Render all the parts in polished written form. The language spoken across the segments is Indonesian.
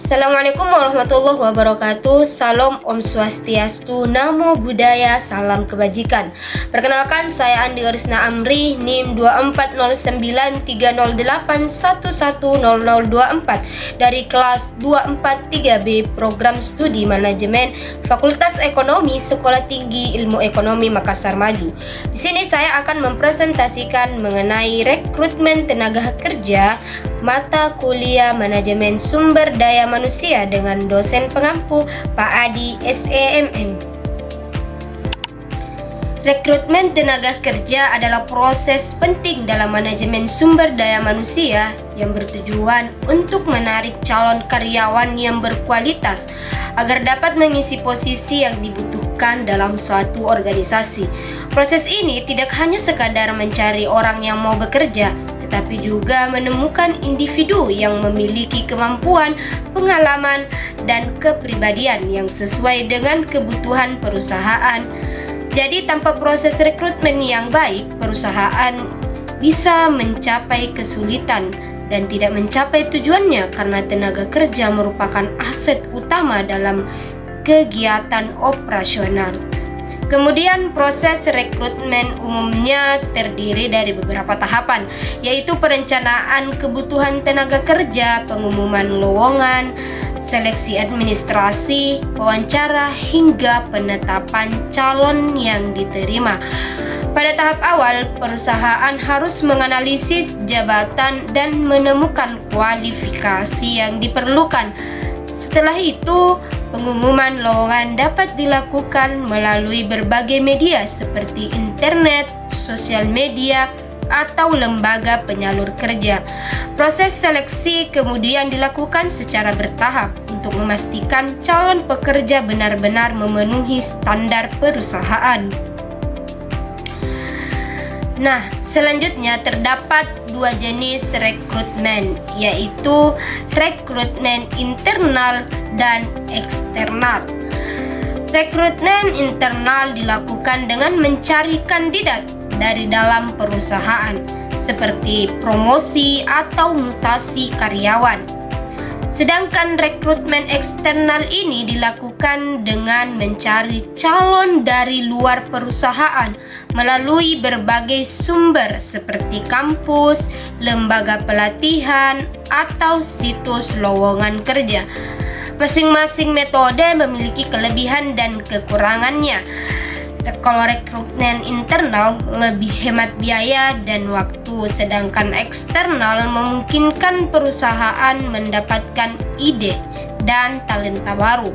Assalamualaikum warahmatullahi wabarakatuh. Salam Om Swastiastu, Namo Buddhaya, salam kebajikan. Perkenalkan, saya Andi Risna Amri, NIM 2409308110024 dari kelas 243B Program Studi Manajemen Fakultas Ekonomi Sekolah Tinggi Ilmu Ekonomi Makassar Maju. Di sini saya akan mempresentasikan mengenai rekrutmen tenaga kerja mata kuliah Manajemen Sumber Daya Manusia dengan dosen pengampu Pak Adi SEMM. Rekrutmen tenaga kerja adalah proses penting dalam manajemen sumber daya manusia yang bertujuan untuk menarik calon karyawan yang berkualitas agar dapat mengisi posisi yang dibutuhkan dalam suatu organisasi. Proses ini tidak hanya sekadar mencari orang yang mau bekerja, tetapi juga menemukan individu yang memiliki kemampuan, pengalaman, dan kepribadian yang sesuai dengan kebutuhan perusahaan. Jadi tanpa proses rekrutmen yang baik, perusahaan bisa mencapai kesulitan dan tidak mencapai tujuannya karena tenaga kerja merupakan aset utama dalam kegiatan operasional. Kemudian proses rekrutmen umumnya terdiri dari beberapa tahapan, yaitu perencanaan kebutuhan tenaga kerja, pengumuman lowongan, seleksi administrasi, wawancara, hingga penetapan calon yang diterima. Pada tahap awal, perusahaan harus menganalisis jabatan dan menemukan kualifikasi yang diperlukan. Setelah itu, pengumuman lowongan dapat dilakukan melalui berbagai media seperti internet, sosial media, atau lembaga penyalur kerja. Proses seleksi kemudian dilakukan secara bertahap untuk memastikan calon pekerja benar-benar memenuhi standar perusahaan. Nah, selanjutnya terdapat dua jenis rekrutmen, yaitu rekrutmen internal dan eksternal. Rekrutmen internal dilakukan dengan mencari kandidat dari dalam perusahaan, seperti promosi atau mutasi karyawan. Sedangkan rekrutmen eksternal ini dilakukan dengan mencari calon dari luar perusahaan melalui berbagai sumber seperti kampus, lembaga pelatihan, atau situs lowongan kerja. Masing-masing metode memiliki kelebihan dan kekurangannya. Kalau rekrutmen internal lebih hemat biaya dan waktu, sedangkan eksternal memungkinkan perusahaan mendapatkan ide dan talenta baru.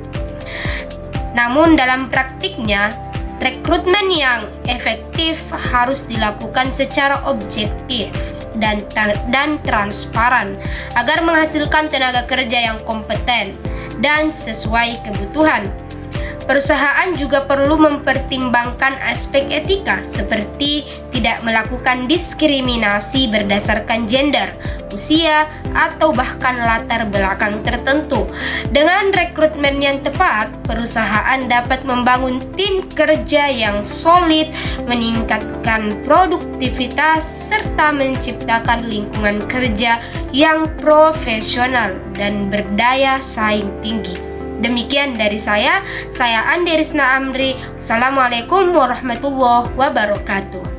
Namun dalam praktiknya, rekrutmen yang efektif harus dilakukan secara objektif dan transparan agar menghasilkan tenaga kerja yang kompeten dan sesuai kebutuhan. Perusahaan juga perlu mempertimbangkan aspek etika seperti tidak melakukan diskriminasi berdasarkan gender, usia, atau bahkan latar belakang tertentu. Dengan rekrutmen yang tepat, perusahaan dapat membangun tim kerja yang solid, meningkatkan produktivitas, serta menciptakan lingkungan kerja yang profesional dan berdaya saing tinggi. Demikian dari saya Andi Risna Amri. Assalamualaikum warahmatullahi wabarakatuh.